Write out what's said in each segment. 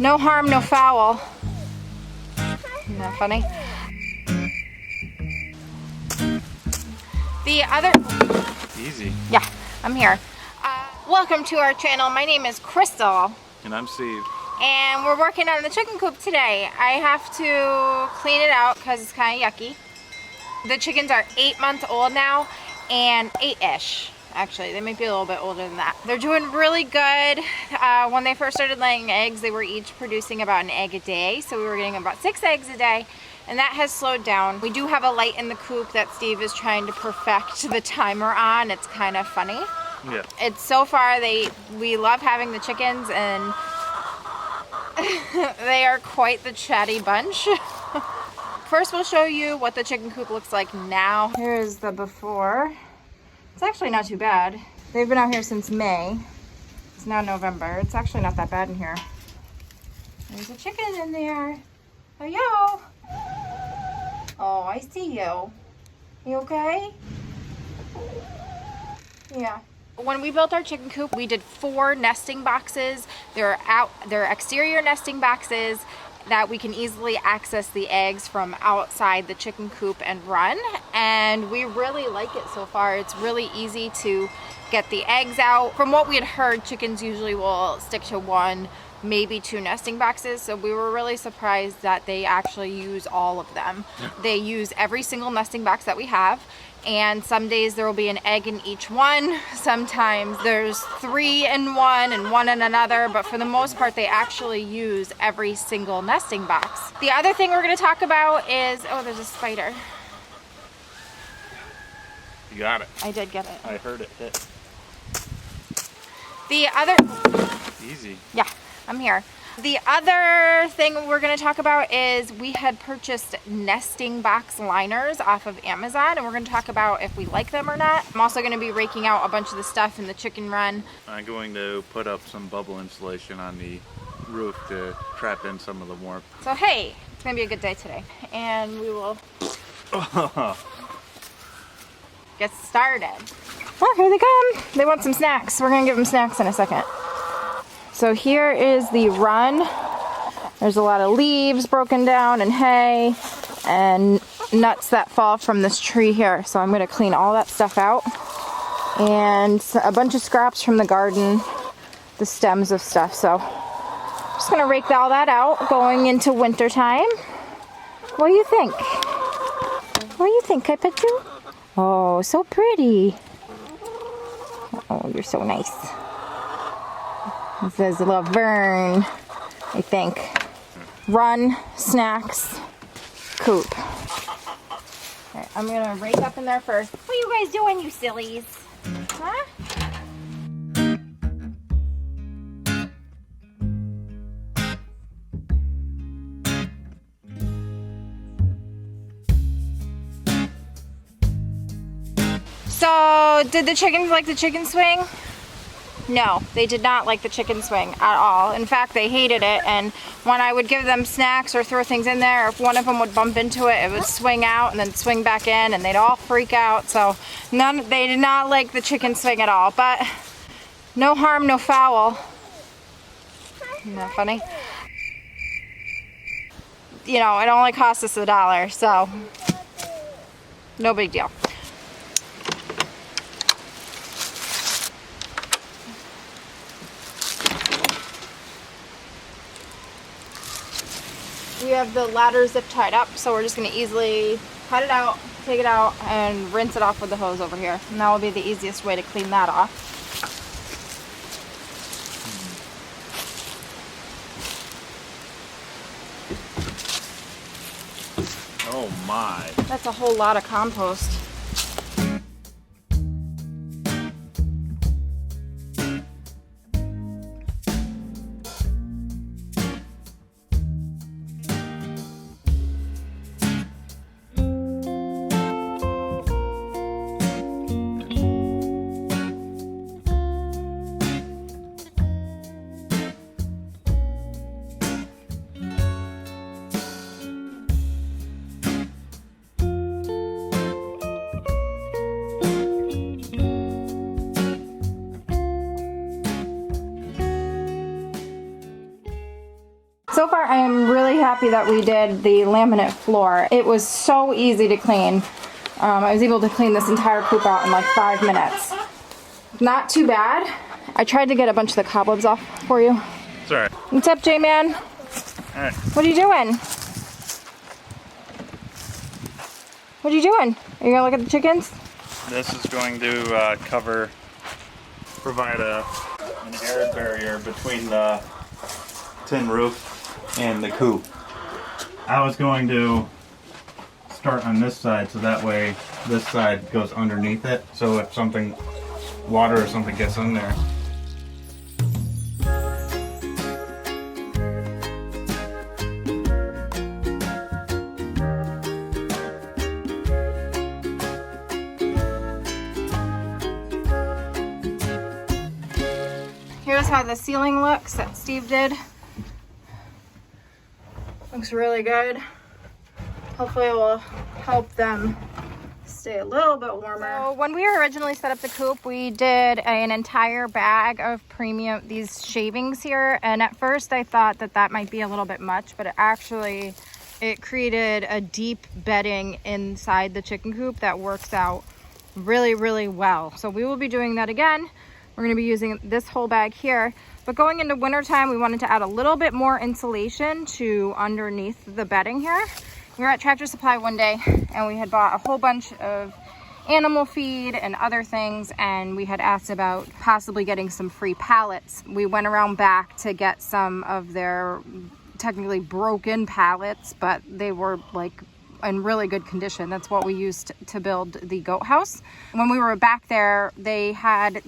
No harm, no foul. Isn't that funny? The other... Easy. Yeah, I'm here. Welcome to our channel. My name is Crystal. And I'm Steve. And we're working on the chicken coop today. I have to clean it out because it's kind of yucky. The chickens are 8 months old now, and 8-ish. Actually, they might be a little bit older than that. They're doing really good. When they first started laying eggs, they were each producing about an egg a day. So we were getting about 6 eggs a day, and that has slowed down. We do have a light in the coop that Steve is trying to perfect the timer on. It's kind of funny. Yeah. It's so far, we love having the chickens, and they are quite the chatty bunch. First, we'll show you what the chicken coop looks like now. Here's the before. It's actually not too bad. They've been out here since May. It's now November. It's actually not that bad in here. There's a chicken in there. Oh, yo. Oh, I see you. You okay? Yeah. When we built our chicken coop, we did 4 nesting boxes. They're exterior nesting boxes that we can easily access the eggs from outside the chicken coop and run, and we really like it so far. It's really easy to get the eggs out. From what we had heard, chickens usually will stick to 1, maybe 2 nesting boxes, so we were really surprised that they actually use all of them. They use every single nesting box that we have, and some days there will be an egg in each one. Sometimes there's 3 in one and 1 in another, but for the most part they actually use every single nesting box. The other thing we're going to talk about is, oh, there's a spider. You got it. I did get it. I heard it hit. The other... Easy. Yeah, I'm here. The other thing we're going to talk about is we had purchased nesting box liners off of Amazon, and we're going to talk about if we like them or not. I'm also going to be raking out a bunch of the stuff in the chicken run. I'm going to put up some bubble insulation on the roof to trap in some of the warmth. So hey, it's going to be a good day today, and we will get started. Oh, here they come. They want some snacks. We're going to give them snacks in a second. So here is the run. There's a lot of leaves broken down and hay and nuts that fall from this tree here. So I'm going to clean all that stuff out. And a bunch of scraps from the garden, the stems of stuff. So I'm just going to rake all that out going into winter time. What do you think? What do you think? Can I pet you? Oh, so pretty. Oh, you're so nice. It says Bourne, I think. Run, snacks, coop. Okay, I'm gonna rake up in there first. What are you guys doing, you sillies? Huh? So, did the chickens like the chicken swing? No, they did not like the chicken swing at all. In fact, they hated it, and when I would give them snacks or throw things in there, if one of them would bump into it, it would swing out and then swing back in, and they'd all freak out. So they did not like the chicken swing at all, but no harm, no foul. Isn't that funny? You know, it only cost us $1, so no big deal. We have the ladder zip tied up, so we're just going to easily cut it out, take it out, and rinse it off with the hose over here. And that will be the easiest way to clean that off. Oh my. That's a whole lot of compost. So far, I am really happy that we did the laminate floor. It was so easy to clean. I was able to clean this entire coop out in like 5 minutes. Not too bad. I tried to get a bunch of the cobwebs off for you. It's alright. What's up, J-Man? Alright. What are you doing? What are you doing? Are you gonna look at the chickens? This is going to provide an air barrier between the tin roof and the coop. I was going to start on this side so that way this side goes underneath it, so if something, water or something gets in there. Here's how the ceiling looks that Steve did. Looks really good. Hopefully it will help them stay a little bit warmer. So when we originally set up the coop, we did an entire bag of premium, these shavings here. And at first I thought that that might be a little bit much, but it created a deep bedding inside the chicken coop that works out really, really well. So we will be doing that again. We're going to be using this whole bag here. But going into wintertime, we wanted to add a little bit more insulation to underneath the bedding here. We were at Tractor Supply one day and we had bought a whole bunch of animal feed and other things, and we had asked about possibly getting some free pallets. We went around back to get some of their technically broken pallets, but they were like in really good condition. That's what we used to build the goat house. When we were back there, they had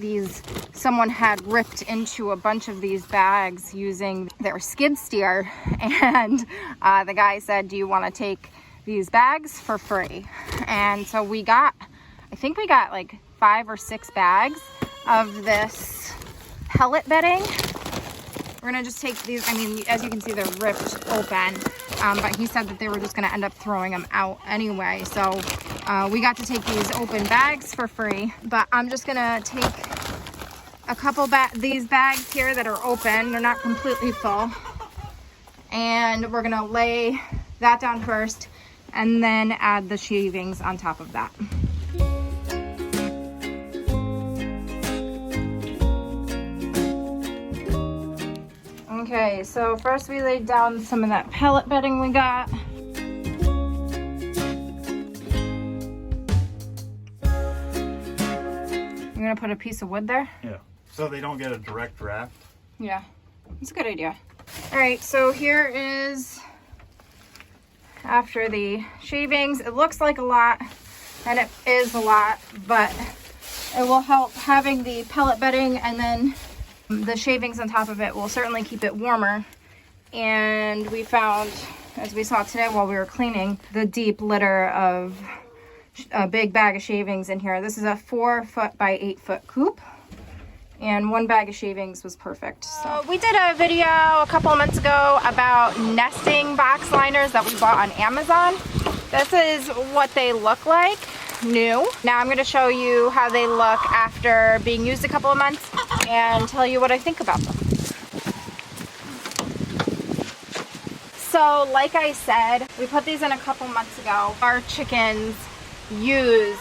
someone had ripped into a bunch of these bags using their skid steer, and the guy said, do you want to take these bags for free? And so I think we got like 5 or 6 bags of this pellet bedding. We're gonna just take these, I mean, as you can see, they're ripped open, but he said that they were just gonna end up throwing them out anyway. So we got to take these open bags for free, but I'm just gonna take a couple these bags here that are open. They're not completely full. And we're gonna lay that down first and then add the shavings on top of that. Okay, so first we laid down some of that pellet bedding we got. You're gonna put a piece of wood there? Yeah, so they don't get a direct draft. Yeah, it's a good idea. All right, so here is after the shavings. It looks like a lot, and it is a lot, but it will help having the pellet bedding, and then the shavings on top of it will certainly keep it warmer. And we found, as we saw today while we were cleaning, the deep litter of a big bag of shavings in here. This is a 4-foot by 8-foot coop, and 1 bag of shavings was perfect. So we did a video a couple of months ago about nesting box liners that we bought on Amazon. This is what they look like new. Now I'm going to show you how they look after being used a couple of months and tell you what I think about them. So like I said, we put these in a couple months ago. Our chickens use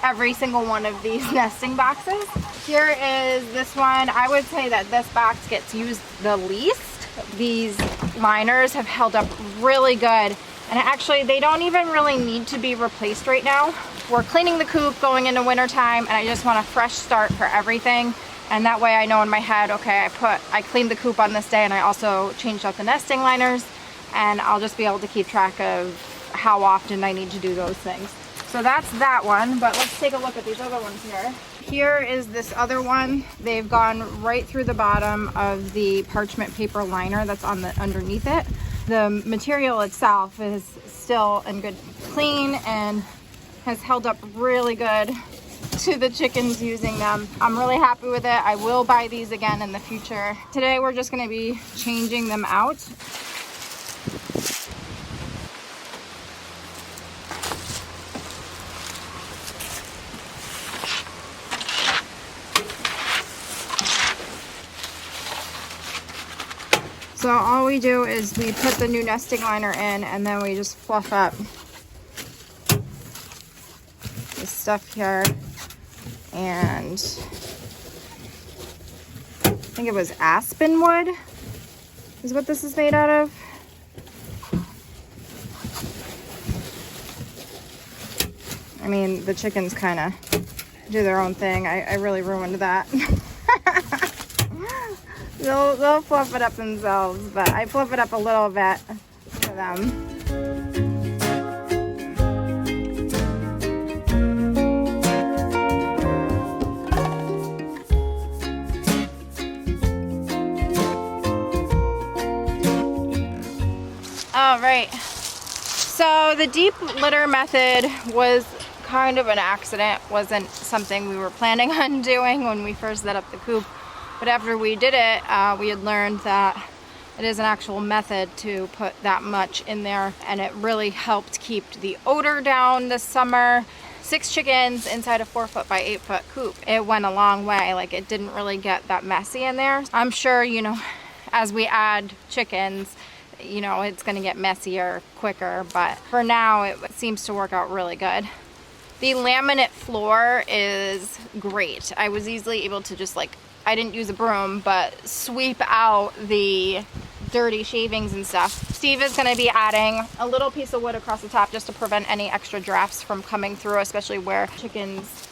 every single one of these nesting boxes. Here is this one. I would say that this box gets used the least. These liners have held up really good, and actually they don't even really need to be replaced right now. We're cleaning the coop going into winter time, and I just want a fresh start for everything. And that way I know in my head, okay, I cleaned the coop on this day, and I also changed out the nesting liners, and I'll just be able to keep track of how often I need to do those things. So that's that one, but let's take a look at these other ones here. Here is this other one. They've gone right through the bottom of the parchment paper liner that's on the underneath it. The material itself is still in good clean and has held up really good to the chickens using them. I'm really happy with it. I will buy these again in the future. Today we're just going to be changing them out. So all we do is we put the new nesting liner in, and then we just fluff up this stuff here. And I think it was aspen wood is what this is made out of. I mean, the chickens kind of do their own thing. I really ruined that. They'll fluff it up themselves, but I fluff it up a little bit for them. All right, so the deep litter method was kind of an accident. Wasn't something we were planning on doing when we first set up the coop, but after we did it, we had learned that it is an actual method to put that much in there, and it really helped keep the odor down this summer. 6 chickens inside a 4-foot by 8-foot coop. It went a long way. Like, it didn't really get that messy in there. I'm sure, you know, as we add chickens, you know, it's gonna get messier quicker, but for now it seems to work out really good. The laminate floor is great. I was easily able to just, like, I didn't use a broom, but sweep out the dirty shavings and stuff. Steve is gonna be adding a little piece of wood across the top just to prevent any extra drafts from coming through, especially where chickens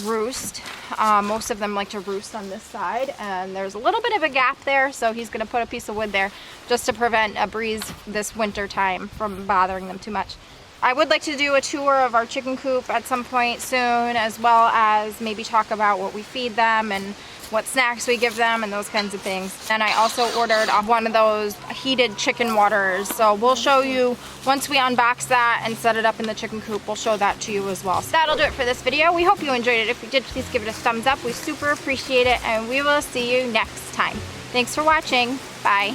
roost. Most of them like to roost on this side, and there's a little bit of a gap there, so he's going to put a piece of wood there just to prevent a breeze this winter time from bothering them too much. I would like to do a tour of our chicken coop at some point soon, as well as maybe talk about what we feed them and what snacks we give them and those kinds of things. And I also ordered one of those heated chicken waters, so we'll show you once we unbox that and set it up in the chicken coop. We'll show that to you as well. So that'll do it for this video. We hope you enjoyed it. If you did, please give it a thumbs up. We super appreciate it, and we will see you next time. Thanks for watching. Bye.